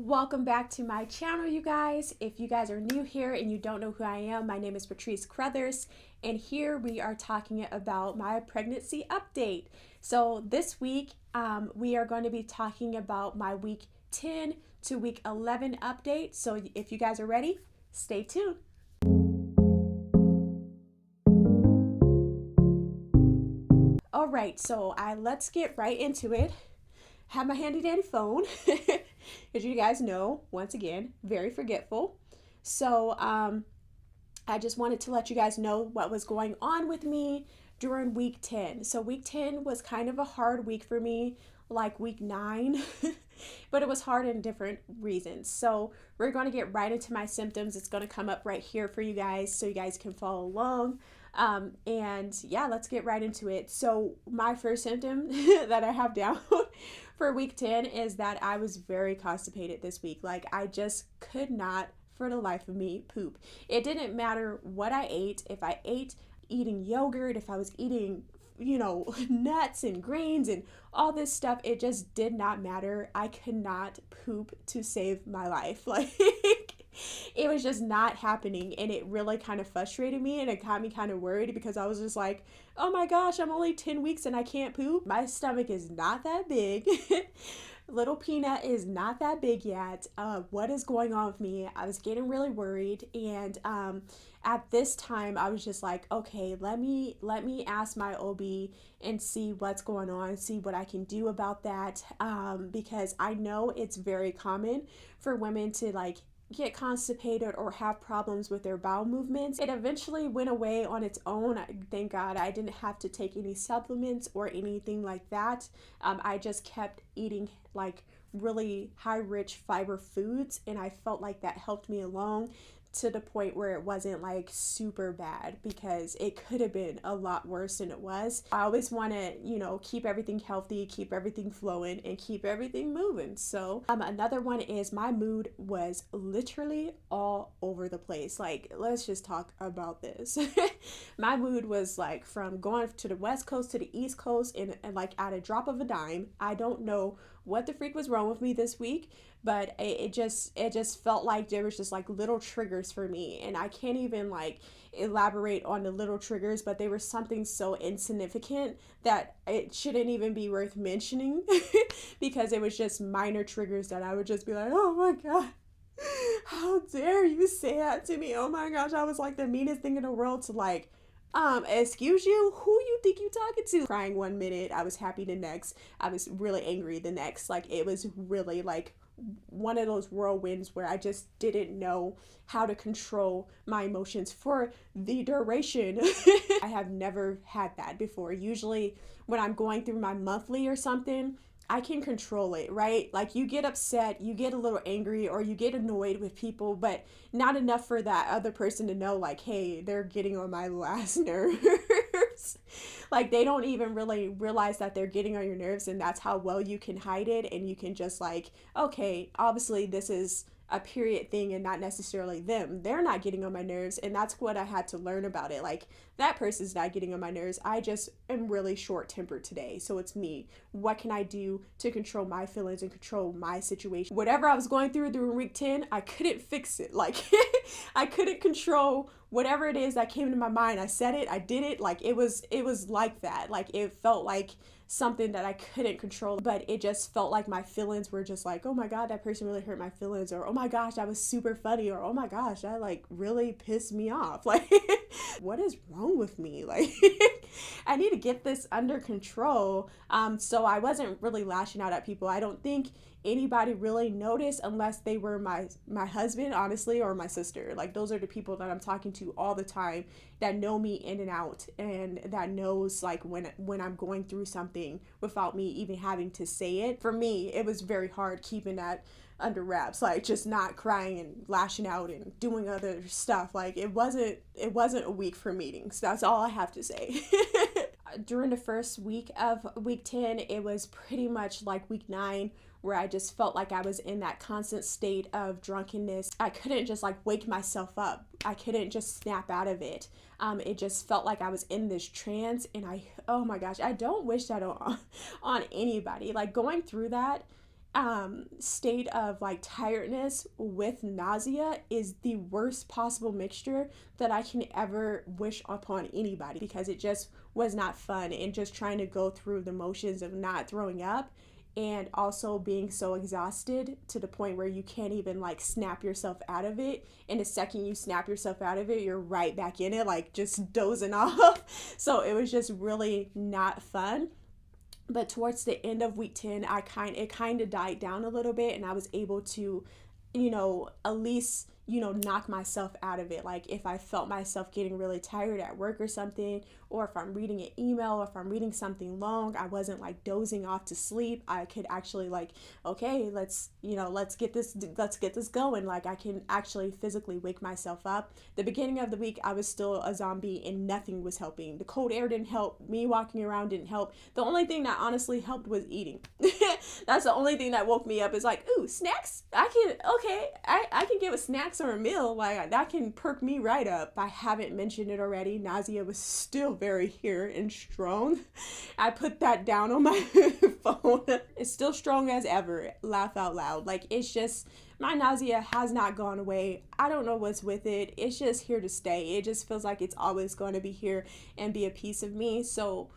Welcome back to my channel, you guys. If you guys are new here and you don't know who I am, my name is Patrice Carothers, and here we are talking about my pregnancy update. So this week, we are going to be talking about my week 10 to week 11 update. So if you guys are ready, stay tuned. All right, so let's get right into it. Have my handy dandy phone. As you guys know, once again, very forgetful. So I just wanted to let you guys know what was going on with me during week 10. So week 10 was kind of a hard week for me, like week 9, but it was hard in different reasons. So we're going to get right into my symptoms. It's going to come up right here for you guys so you guys can follow along. And yeah, let's get right into it. So my first symptom that I have down for week 10 is that I was very constipated this week. Like I just could not for the life of me poop. It didn't matter what I ate. If I ate eating yogurt, if I was eating, nuts and grains and all this stuff, it just did not matter. I could not poop to save my life. Like it was just not happening, and it really kind of frustrated me, and it got me kind of worried because I was just like, oh my gosh, I'm only 10 weeks and I can't poop. My stomach is not that big. Little peanut is not that big yet. What is going on with me? I was getting really worried, and at this time I was just like, okay, let me ask my OB and see what's going on, see what I can do about that, because I know it's very common for women to get constipated or have problems with their bowel movements. It eventually went away on its own. Thank God I didn't have to take any supplements or anything like that. I just kept eating really high rich fiber foods, and I felt like that helped me along to the point where it wasn't super bad, because it could have been a lot worse than it was. I always want to, keep everything healthy, keep everything flowing, and keep everything moving. So another one is my mood was literally all over the place. Let's just talk about this. My mood was from going to the West Coast to the East Coast and at a drop of a dime. I don't know what the freak was wrong with me this week, but it just felt like there was just little triggers for me, and I can't even elaborate on the little triggers, but they were something so insignificant that it shouldn't even be worth mentioning because it was just minor triggers that I would just be like, oh my God, how dare you say that to me? Oh my gosh, I was the meanest thing in the world to excuse you? Who you think you talking to? Crying one minute, I was happy the next. I was really angry the next. It was really one of those whirlwinds where I just didn't know how to control my emotions for the duration. I have never had that before. Usually when I'm going through my monthly or something, I can control it, right? You get upset, you get a little angry, or you get annoyed with people, but not enough for that other person to know hey, they're getting on my last nerves. They don't even really realize that they're getting on your nerves, and that's how well you can hide it, and you can just okay, obviously this is a period thing and not necessarily them. They're not getting on my nerves, and that's what I had to learn about it. That person's not getting on my nerves. I just am really short-tempered today, so it's me. What can I do to control my feelings and control my situation? Whatever I was going through during week 10, I couldn't fix it. I couldn't control whatever it is that came to my mind. I said it, I did it. It was like that. It felt like something that I couldn't control, but it just felt like my feelings were just oh my God, that person really hurt my feelings, or oh my gosh, that was super funny, or oh my gosh, that really pissed me off. What is wrong with me? I need to get this under control. So I wasn't really lashing out at people. I don't think anybody really noticed unless they were my husband, honestly, or my sister. Those are the people that I'm talking to all the time, that know me in and out, and that knows when I'm going through something without me even having to say it. For me, it was very hard keeping that under wraps, just not crying and lashing out and doing other stuff. It wasn't a week for meetings. That's all I have to say. During the first week of week 10, it was pretty much like week 9, where I just felt like I was in that constant state of drunkenness. I couldn't just wake myself up. I couldn't just snap out of it. It just felt like I was in this trance, and oh my gosh, I don't wish that on anybody. Going through that state of like tiredness with nausea is the worst possible mixture that I can ever wish upon anybody, because it just was not fun, and just trying to go through the motions of not throwing up and also being so exhausted to the point where you can't even like snap yourself out of it, and the second you snap yourself out of it you're right back in it, like just dozing off. So it was just really not fun. But towards the end of week 10, it kind of died down a little bit, and I was able to, at least, knock myself out of it. Like if I felt myself getting really tired at work or something, or if I'm reading an email, or if I'm reading something long, I wasn't like dozing off to sleep. I could actually like, okay, let's get this going. Like I can actually physically wake myself up. The beginning of the week, I was still a zombie and nothing was helping. The cold air didn't help. Me walking around didn't help. The only thing that honestly helped was eating. That's the only thing that woke me up. Is like, ooh, snacks. I can get with snacks or a meal. Like that can perk me right up. I haven't mentioned it already. Nausea was still very here and strong. I put that down on my phone. It's still strong as ever. Laugh out loud. Like it's just, my nausea has not gone away. I don't know what's with it. It's just here to stay. It just feels like it's always going to be here and be a piece of me. So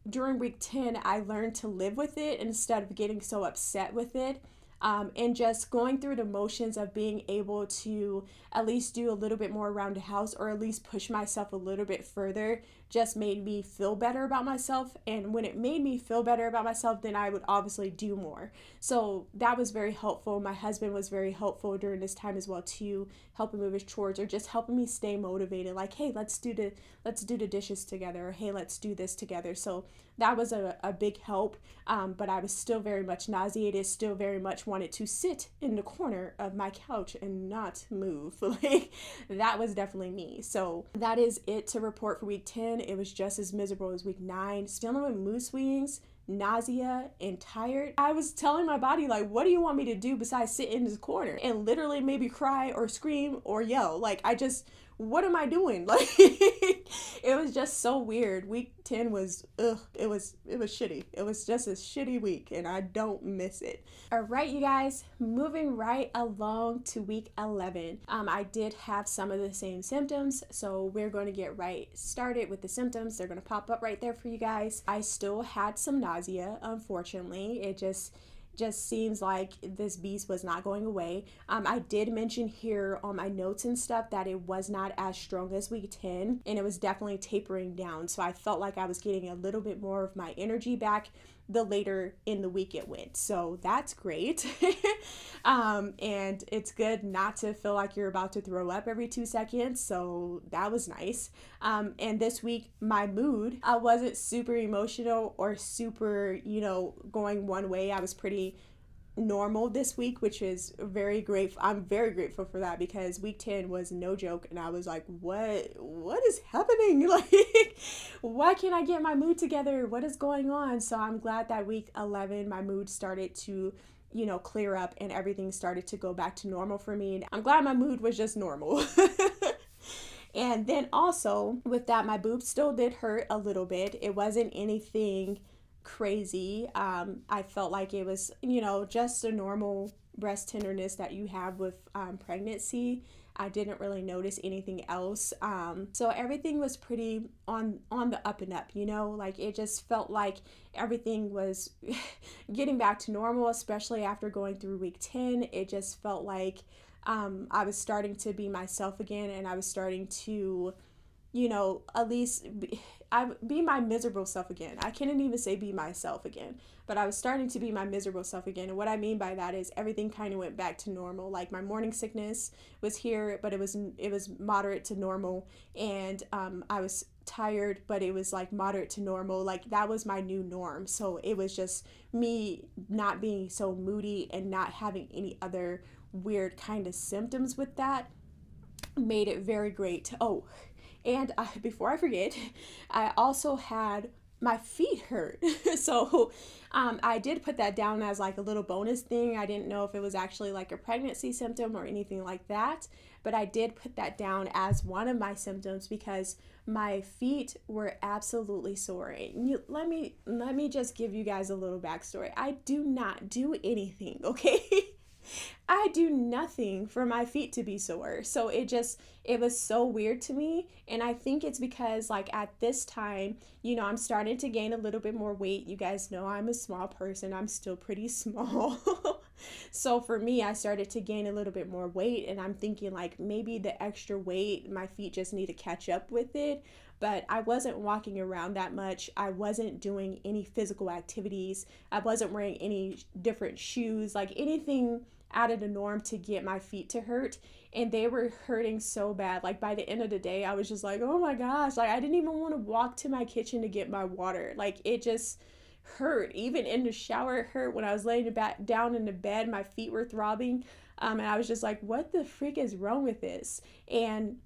during week 10, I learned to live with it instead of getting so upset with it. And just going through the motions of being able to at least do a little bit more around the house, or at least push myself a little bit further, just made me feel better about myself. And when it made me feel better about myself, then I would obviously do more. So that was very helpful. My husband was very helpful during this time as well too, helping move his chores, or just helping me stay motivated. Like, hey, let's do the dishes together, or hey, let's do this together. So that was a big help. But I was still very much nauseated, still very much wanted to sit in the corner of my couch and not move. Like that was definitely me. So that is it to report for week 10. It was just as miserable as week 9, dealing with mood swings, nausea, and tired. I was telling my body, like, what do you want me to do besides sit in this corner? And literally maybe cry or scream or yell. Like what am I doing? Like it was just so weird. Week 10 was it was shitty. It was just a shitty week, and I don't miss it. All right, you guys, moving right along to week 11. I did have some of the same symptoms, so we're going to get right started with the symptoms. They're going to pop up right there for you guys. I still had some nausea, unfortunately. It just seems like this beast was not going away. I did mention here on my notes and stuff that it was not as strong as week 10, and it was definitely tapering down. So I felt like I was getting a little bit more of my energy back the later in the week it went. So that's great. And it's good not to feel like you're about to throw up every 2 seconds. So that was nice. And this week, my mood, I wasn't super emotional or super, going one way. I was pretty normal this week, which is very grateful. I'm very grateful for that, because week 10 was no joke, and I was like, what is happening? Like, why can't I get my mood together? What is going on? So I'm glad that week 11 my mood started to clear up, and everything started to go back to normal for me. And I'm glad my mood was just normal. And then also with that, my boobs still did hurt a little bit. It wasn't anything crazy. I felt like it was, just a normal breast tenderness that you have with pregnancy. I didn't really notice anything else. So everything was pretty on the up and up, like it just felt like everything was getting back to normal, especially after going through week 10. It just felt like I was starting to be myself again, and I was starting to, at least be my miserable self again. I can't even say be myself again, but I was starting to be my miserable self again. And what I mean by that is everything kind of went back to normal. Like my morning sickness was here, but it was moderate to normal, and I was tired, but it was like moderate to normal. Like that was my new norm. So it was just me not being so moody and not having any other weird kind of symptoms with that made it very great. Oh, and before I forget, I also had my feet hurt. So I did put that down as like a little bonus thing. I didn't know if it was actually like a pregnancy symptom or anything like that, but I did put that down as one of my symptoms because my feet were absolutely sore. Let me just give you guys a little backstory. I do not do anything, okay? I do nothing for my feet to be sore. So it was so weird to me. And I think it's because, like, at this time, I'm starting to gain a little bit more weight. You guys know I'm a small person, I'm still pretty small. So for me, I started to gain a little bit more weight. And I'm thinking, like, maybe the extra weight, my feet just need to catch up with it. But I wasn't walking around that much. I wasn't doing any physical activities. I wasn't wearing any different shoes, like anything out of the norm to get my feet to hurt. And they were hurting so bad. Like by the end of the day, I was just like, oh my gosh, like I didn't even want to walk to my kitchen to get my water. Like it just hurt. Even in the shower, it hurt. When I was laying back down in the bed, my feet were throbbing. And I was just like, what the freak is wrong with this? And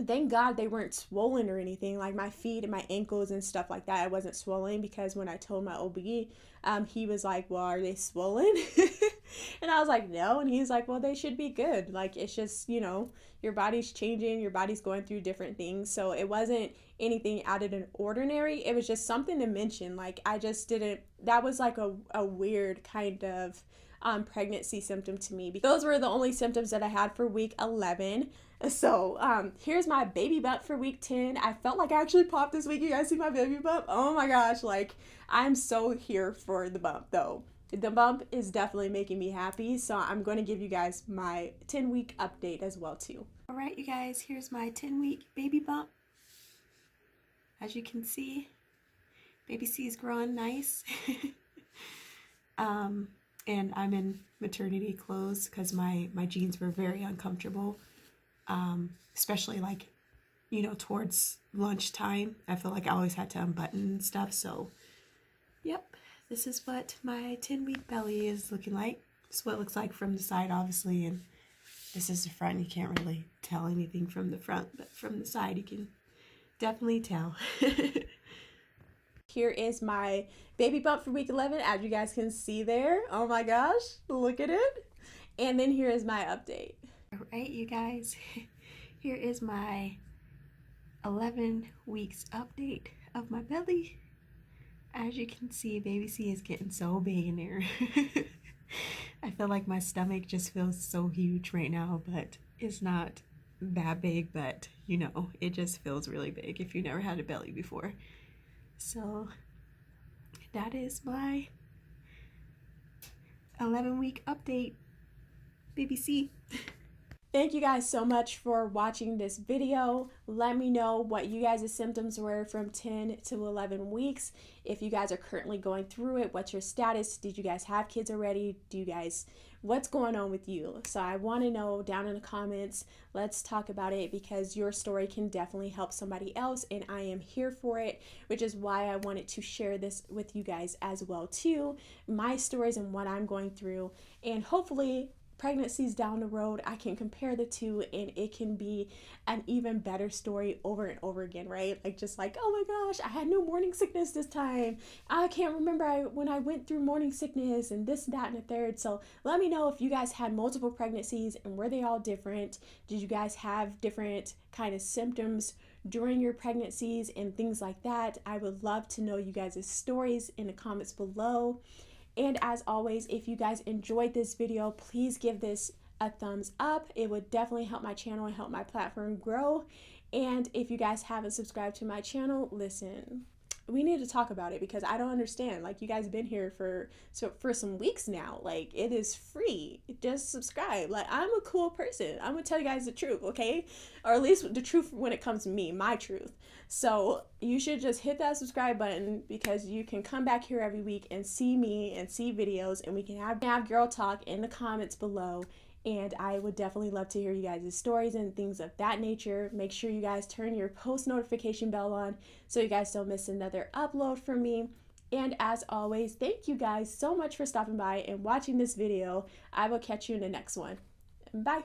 thank God they weren't swollen or anything. Like my feet and my ankles and stuff like that, I wasn't swollen, because when I told my OB, he was like, well, are they swollen? And I was like, no. And he's like, well, they should be good. Like, it's just, your body's changing, your body's going through different things. So it wasn't anything out of the ordinary. It was just something to mention. Like, I just didn't, that was like a weird kind of pregnancy symptom to me. Those were the only symptoms that I had for week 11. So here's my baby bump for week 10. I felt like I actually popped this week. You guys see my baby bump? Oh my gosh, like I'm so here for the bump though. The bump is definitely making me happy, so I'm going to give you guys my 10-week update as well too. All right, you guys, here's my 10-week baby bump. As you can see, baby C is growing nice. And I'm in maternity clothes because my jeans were very uncomfortable, especially like, towards lunchtime. I feel like I always had to unbutton and stuff. So, yep, this is what my 10-week belly is looking like. This is what it looks like from the side, obviously, and this is the front. You can't really tell anything from the front, but from the side you can definitely tell. Here is my baby bump for week 11, as you guys can see there. Oh my gosh, look at it. And then here is my update. All right, you guys, here is my 11 weeks update of my belly. As you can see, baby C is getting so big in there. I feel like my stomach just feels so huge right now, but it's not that big, but it just feels really big if you never had a belly before. So that is my 11-week update, baby C. Thank you guys so much for watching this video. Let me know what you guys' symptoms were from 10 to 11 weeks. If you guys are currently going through it, what's your status? Did you guys have kids already? What's going on with you? So I want to know down in the comments. Let's talk about it, because your story can definitely help somebody else, and I am here for it, which is why I wanted to share this with you guys as well too. My stories and what I'm going through, and hopefully pregnancies down the road, I can compare the two and it can be an even better story over and over again, right? Like, just like, oh my gosh, I had no morning sickness this time. I can't remember when I went through morning sickness and this, that, and the third. So let me know if you guys had multiple pregnancies and were they all different? Did you guys have different kind of symptoms during your pregnancies and things like that? I would love to know you guys' stories in the comments below. And as always, if you guys enjoyed this video, please give this a thumbs up. It would definitely help my channel and help my platform grow. And if you guys haven't subscribed to my channel, listen, we need to talk about it, because I don't understand. Like, you guys have been here for some weeks now. Like, it is free. Just subscribe. Like, I'm a cool person. I'm gonna tell you guys the truth, okay? Or at least the truth when it comes to me, my truth. So you should just hit that subscribe button, because you can come back here every week and see me and see videos, and we can have girl talk in the comments below. And I would definitely love to hear you guys' stories and things of that nature. Make sure you guys turn your post notification bell on so you guys don't miss another upload from me. And as always, thank you guys so much for stopping by and watching this video. I will catch you in the next one. Bye.